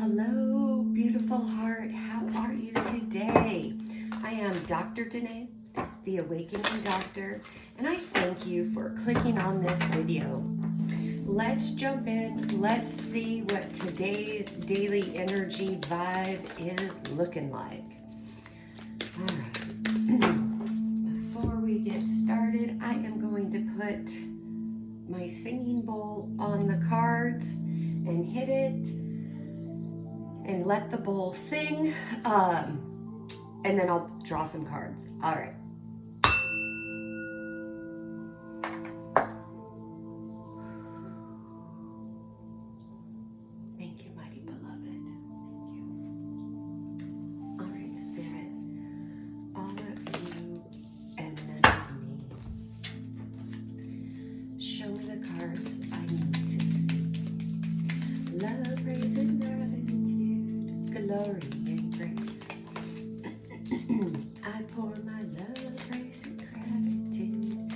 Hello, beautiful heart. How are you today? I am Dr. Denae, the Awakening Doctor, and I thank you for clicking on this video. Let's jump in. Let's see what today's daily energy vibe is looking like. All right. Before we get started, I am going to put my singing bowl on the cards and hit it and let the bowl sing, and then I'll draw some cards. All right. Thank you, mighty beloved. Thank you. All right, Spirit. All of you and none of me. Show me the cards I need to see. Love, praise, and gratitude, glory, and grace. I pour my love, praise, and gratitude,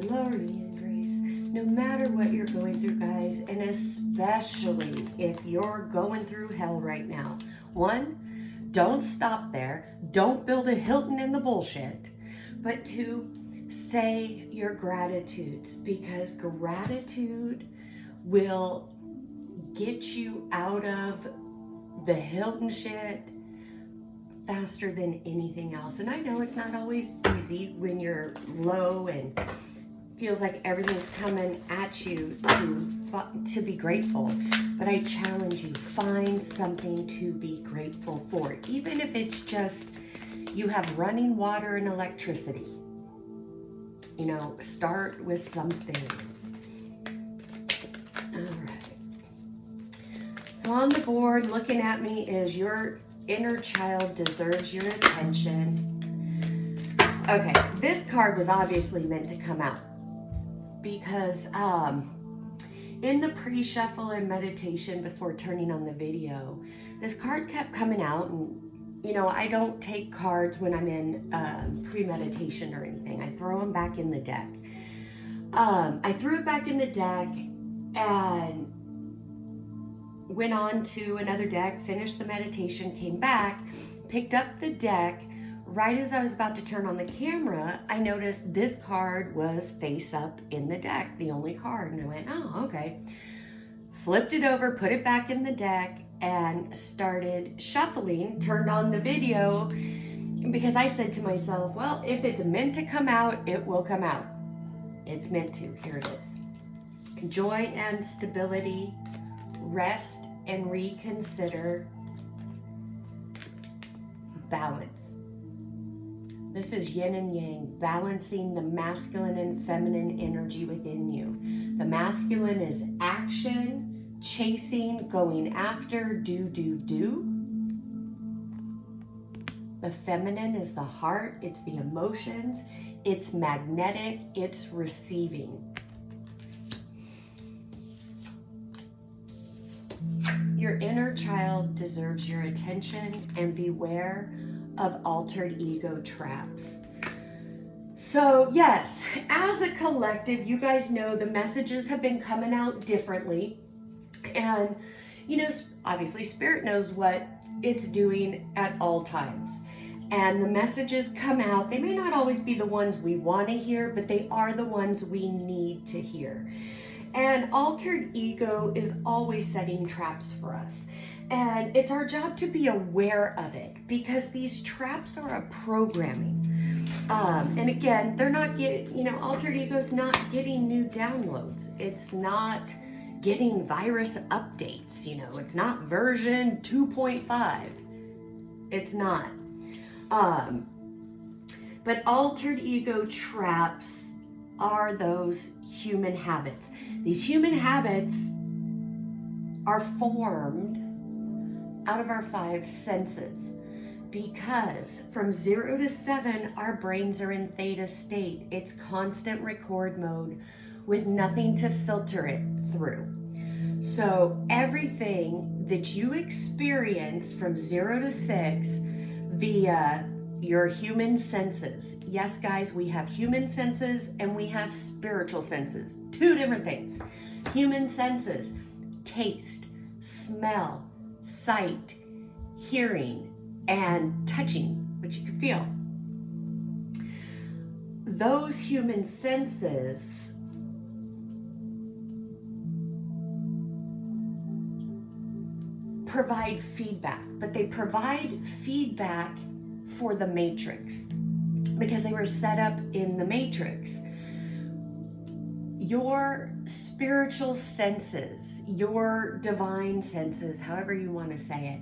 glory, and grace. No matter what you're going through, guys, and especially if you're going through hell right now. One, don't stop there. Don't build a Hilton in the bullshit. But two, say your gratitudes, because gratitude will get you out of the Hilton shit faster than anything else. And I know it's not always easy when you're low and feels like everything's coming at you to be grateful. But I challenge you, find something to be grateful for. Even if it's just you have running water and electricity. You know, start with something. All right. So on the board, looking at me, is your inner child deserves your attention. Okay, this card was obviously meant to come out because in the pre-shuffle and meditation before turning on the video, this card kept coming out. And you know, I don't take cards when I'm in pre-meditation or anything. I throw them back in the deck. I threw it back in the deck and went on to another deck, finished the meditation, came back, picked up the deck. Right as I was about to turn on the camera, I noticed this card was face up in the deck, the only card. And I went, oh, okay. Flipped it over, put it back in the deck, and started shuffling, turned on the video, because I said to myself, well, if it's meant to come out, it will come out. It's meant to. Here it is. Joy and stability, rest and reconsider, balance. This is yin and yang, balancing the masculine and feminine energy within you. The masculine is action, chasing, going after, do. The feminine is the heart, it's the emotions, it's magnetic, it's receiving. Your inner child deserves your attention, and beware of altered ego traps. So yes, as a collective, you guys know the messages have been coming out differently. And, you know, obviously Spirit knows what it's doing at all times. And the messages come out. They may not always be the ones we want to hear, but they are the ones we need to hear. And altered ego is always setting traps for us. And it's our job to be aware of it, because these traps are a programming. And again, they're not getting, you know, altered ego's not getting new downloads. It's not getting virus updates, you know, it's not version 2.5. It's not. But altered ego traps are those human habits. These human habits are formed out of our 5 senses, because from 0 to 7, our brains are in theta state. It's constant record mode with nothing to filter it through. So everything that you experience from 0 to 6 via your human senses. Yes, guys, we have human senses and we have spiritual senses. 2 different things. Human senses, taste, smell, sight, hearing, and touching, which you can feel. Those human senses provide feedback, but they provide feedback for the matrix because they were set up in the matrix. Your spiritual senses, your divine senses, however you want to say it,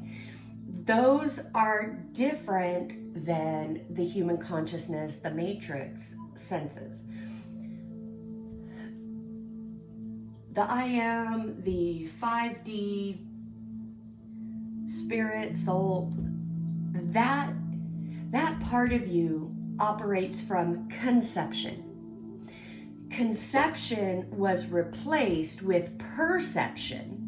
those are different than the human consciousness, the matrix senses. The I am, the 5D, spirit, soul, that part of you operates from conception. Conception was replaced with perception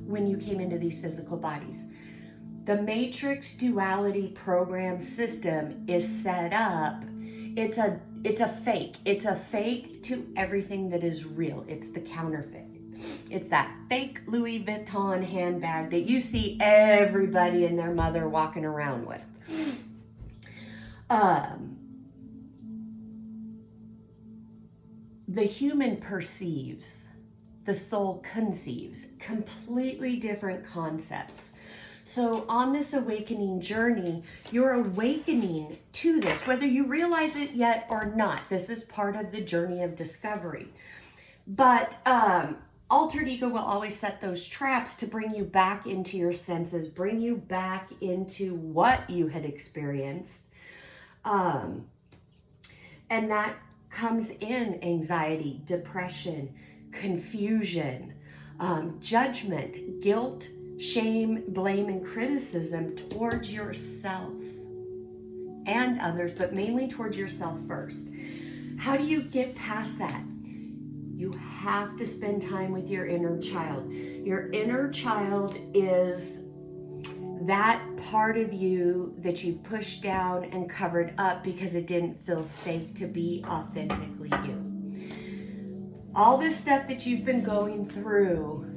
when you came into these physical bodies. The matrix duality program system is set up. It's a fake. It's a fake to everything that is real. It's the counterfeit. It's that fake Louis Vuitton handbag that you see everybody and their mother walking around with. The human perceives, the soul conceives, completely different concepts. So on this awakening journey, you're awakening to this, whether you realize it yet or not. This is part of the journey of discovery. But altered ego will always set those traps to bring you back into your senses, bring you back into what you had experienced. And that comes in anxiety, depression, confusion, judgment, guilt, shame, blame, and criticism towards yourself and others, but mainly towards yourself first. How do you get past that? You have to spend time with your inner child. Your inner child is that part of you that you've pushed down and covered up because it didn't feel safe to be authentically you. All this stuff that you've been going through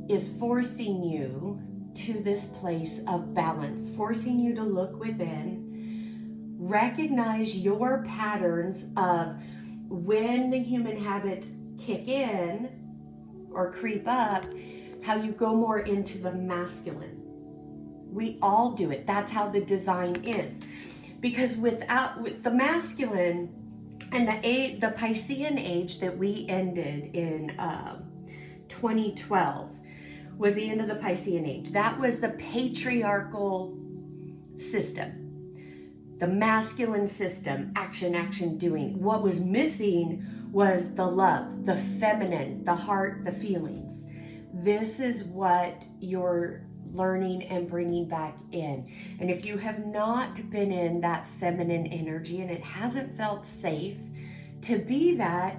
is forcing you to this place of balance, forcing you to look within, recognize your patterns of when the human habits kick in or creep up, how you go more into the masculine. We all do it. That's how the design is. Because with the masculine and the Piscean age that we ended in 2012 was the end of the Piscean age. That was the patriarchal system. The masculine system, action, action, doing. What was missing was the love, the feminine, the heart, the feelings. This is what you're learning and bringing back in. And if you have not been in that feminine energy and it hasn't felt safe to be that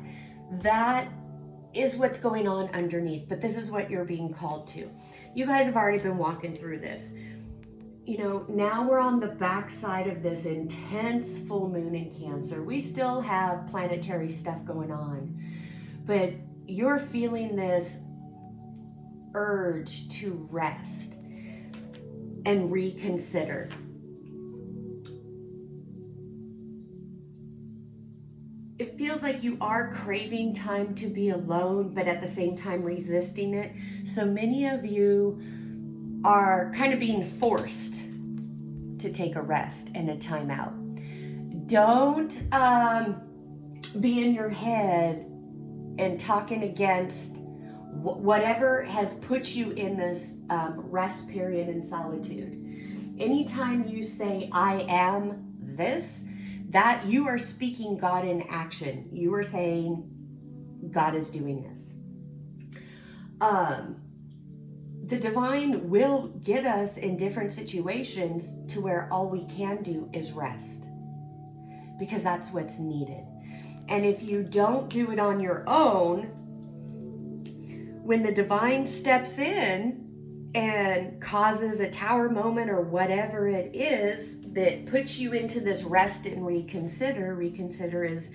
is what's going on underneath. But this is what you're being called to. You guys have already been walking through this. You know, now we're on the backside of this intense full moon in Cancer. We still have planetary stuff going on, but you're feeling this urge to rest and reconsider. It feels like you are craving time to be alone, but at the same time resisting it. So many of you are kind of being forced to take a rest and a time out. Don't be in your head and talking against whatever has put you in this rest period in solitude. Anytime you say, I am this, that you are speaking God in action. You are saying, God is doing this. The divine will get us in different situations to where all we can do is rest, because that's what's needed. And if you don't do it on your own, when the divine steps in and causes a tower moment or whatever it is that puts you into this rest and reconsider is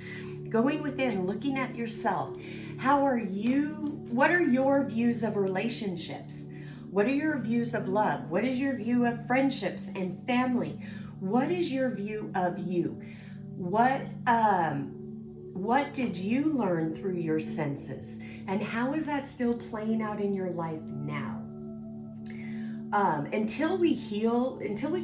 going within, looking at yourself. What are your views of relationships? What are your views of love? What is your view of friendships and family? What is your view of you? What did you learn through your senses? And how is that still playing out in your life now? Until we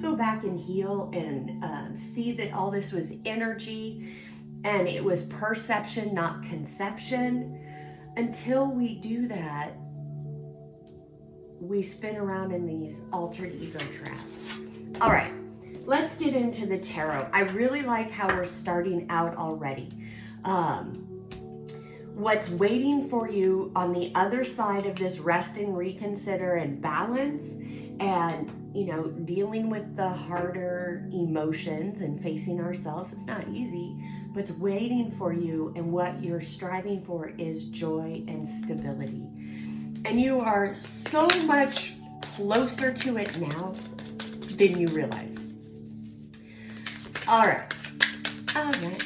go back and heal and see that all this was energy and it was perception, not conception, until we do that, we spin around in these altered ego traps. All right, let's get into the tarot. I really like how we're starting out already. What's waiting for you on the other side of this rest and reconsider and balance and, dealing with the harder emotions and facing ourselves. It's not easy, but it's waiting for you, and what you're striving for is joy and stability. And you are so much closer to it now than you realize. All right,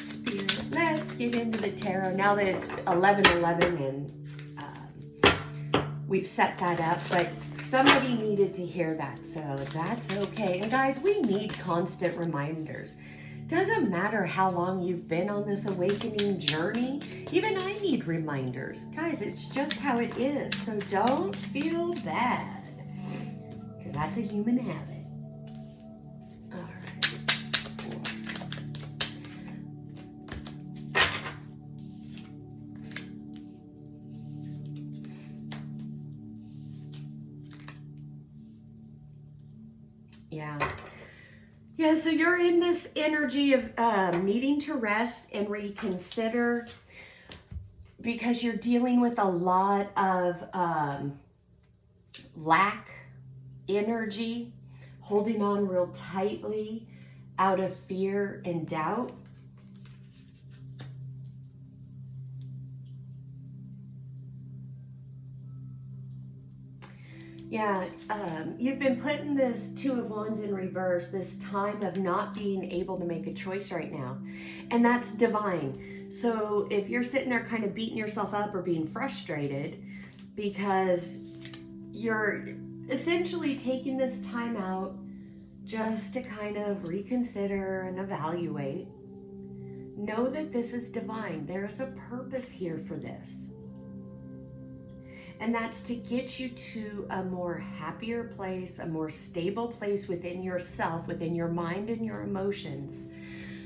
Spirit, let's get into the tarot now that it's 11:11 and we've set that up, but somebody needed to hear that, so that's okay. And guys, we need constant reminders. Doesn't matter how long you've been on this awakening journey, even I need reminders. Guys, it's just how it is, so don't feel bad, because that's a human habit. Yeah, so you're in this energy of needing to rest and reconsider because you're dealing with a lot of lack energy, holding on real tightly out of fear and doubt. Yeah, you've been putting this Two of Wands in reverse, this time of not being able to make a choice right now. And that's divine. So if you're sitting there kind of beating yourself up or being frustrated because you're essentially taking this time out just to kind of reconsider and evaluate, know that this is divine. There is a purpose here for this. And that's to get you to a more happier place, a more stable place within yourself, within your mind and your emotions,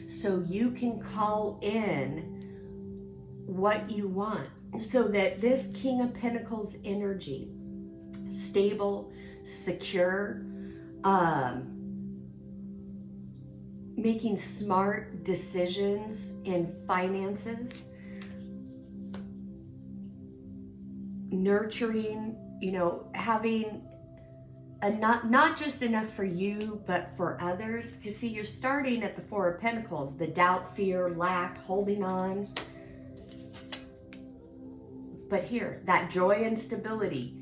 so you can call in what you want. So that this King of Pentacles energy, stable, secure, making smart decisions in finances, nurturing, having not just enough for you, but for others. Because see, you're starting at the Four of Pentacles, the doubt, fear, lack, holding on. But here, that joy and stability,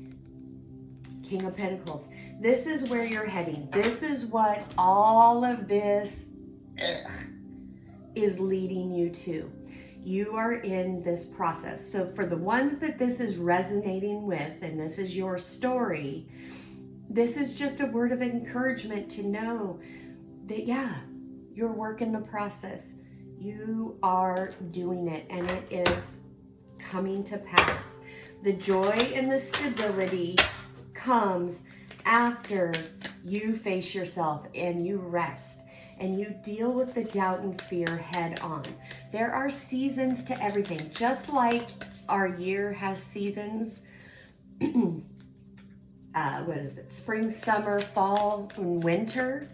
King of Pentacles. This is where you're heading. This is what all of this is leading you to. You are in this process. So for the ones that this is resonating with, and this is your story, this is just a word of encouragement to know that, yeah, you're working the process. You are doing it, and it is coming to pass. The joy and the stability comes after you face yourself and you rest and you deal with the doubt and fear head on. There are seasons to everything. Just like our year has seasons, spring, summer, fall, and winter,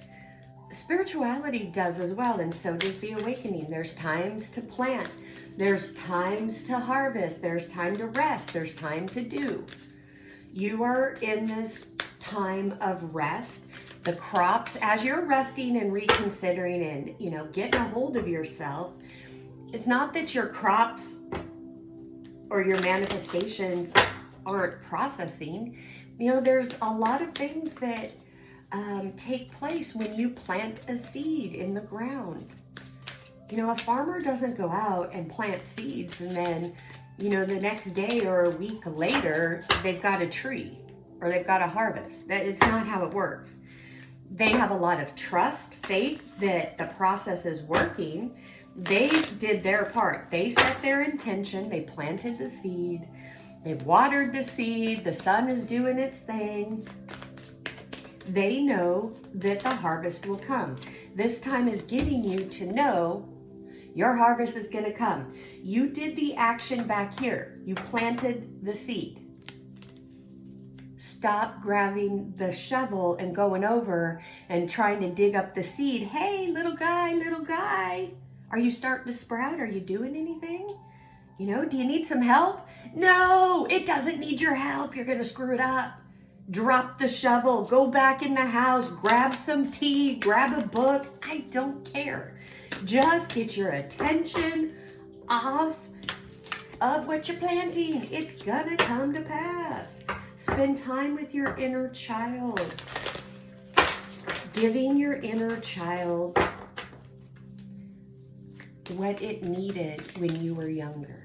spirituality does as well, and so does the awakening. There's times to plant, there's times to harvest, there's time to rest, there's time to do. You are in this time of rest. The crops, as you're resting and reconsidering and, getting a hold of yourself, it's not that your crops or your manifestations aren't processing. There's a lot of things that take place when you plant a seed in the ground. A farmer doesn't go out and plant seeds and then you know, the next day or a week later, they've got a tree or they've got a harvest. That is not how it works. They have a lot of trust, faith that the process is working. They did their part. They set their intention. They planted the seed. They watered the seed. The sun is doing its thing. They know that the harvest will come. This time is getting you to know your harvest is going to come. You did the action back here. You planted the seed. Stop grabbing the shovel and going over and trying to dig up the seed. Hey, little guy, are you starting to sprout? Are you doing anything? You know, do you need some help? No, it doesn't need your help. You're going to screw it up. Drop the shovel, go back in the house, grab some tea, grab a book. I don't care. Just get your attention off of what you're planting. It's gonna come to pass. Spend time with your inner child. Giving your inner child what it needed when you were younger.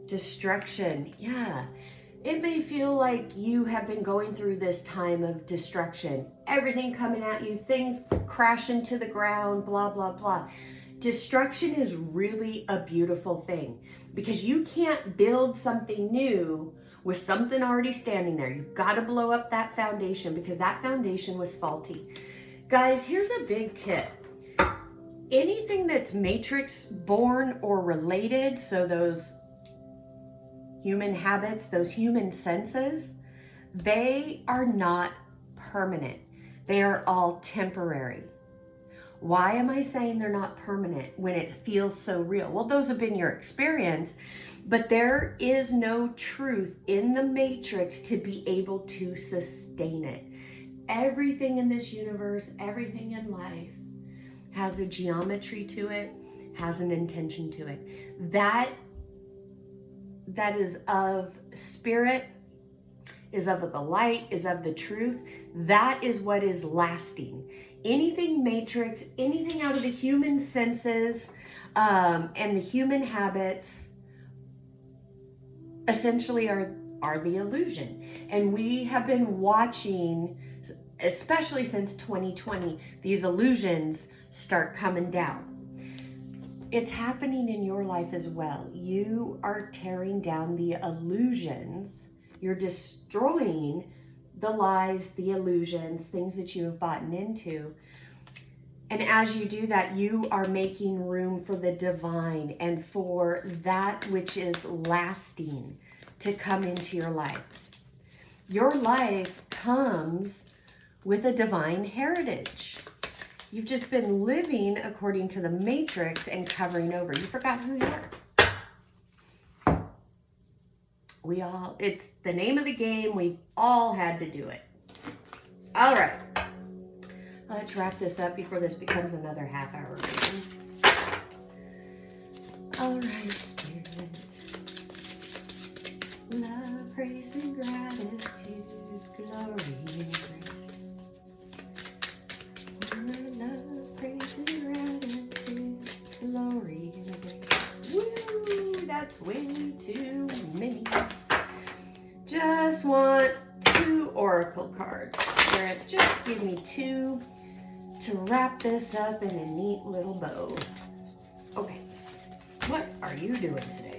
Destruction, yeah. It may feel like you have been going through this time of destruction. Everything coming at you, things crashing to the ground, blah, blah, blah. Destruction is really a beautiful thing because you can't build something new with something already standing there. You've got to blow up that foundation because that foundation was faulty. Guys, here's a big tip. Anything that's matrix born or related, so those human habits, those human senses, they are not permanent. They are all temporary. Why am I saying they're not permanent when it feels so real? Well, those have been your experience, but there is no truth in the matrix to be able to sustain it. Everything in this universe, everything in life has a geometry to it, has an intention to it. That is of spirit, is of the light, is of the truth. That is what is lasting. Anything matrix, anything out of the human senses and the human habits essentially are the illusion. And we have been watching, especially since 2020, these illusions start coming down. It's happening in your life as well. You are tearing down the illusions. You're destroying the lies, the illusions, things that you have bought into. And as you do that, you are making room for the divine and for that which is lasting to come into your life. Your life comes with a divine heritage. You've just been living according to the matrix and covering over. You forgot who you are. It's the name of the game. We've all had to do it. All right. Let's wrap this up before this becomes another half hour reading. All right, Spirit. Love, praise, and gratitude, glory, and grace. Love, praise, and gratitude, glory, and grace. Woo, that's way too many. Just want 2 oracle cards. Spirit, just give me 2 to wrap this up in a neat little bow. Okay, what are you doing today?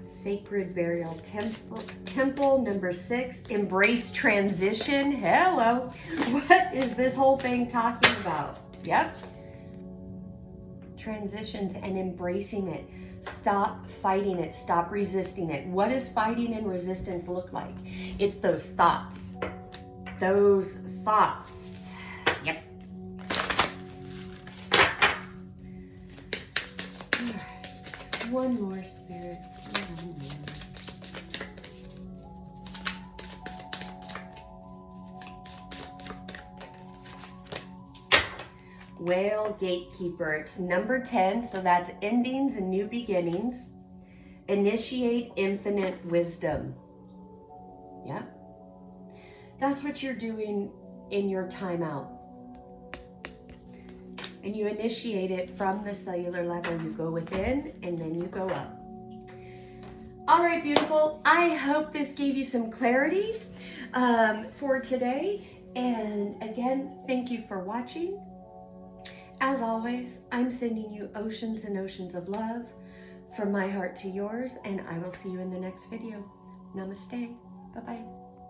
Sacred Burial Temple number 6, embrace transition. Hello. What is this whole thing talking about? Yep. Transitions and embracing it. Stop fighting it. Stop resisting it. What does fighting and resistance look like? It's those thoughts. Those thoughts. Yep. All right. One more, Spirit. One more. Whale Gatekeeper. It's number 10, so that's endings and new beginnings. Initiate infinite wisdom. Yep. That's what you're doing in your timeout. And you initiate it from the cellular level. You go within and then you go up. All right, beautiful. I hope this gave you some clarity for today. And again, thank you for watching. As always, I'm sending you oceans and oceans of love from my heart to yours, and I will see you in the next video. Namaste. Bye-bye.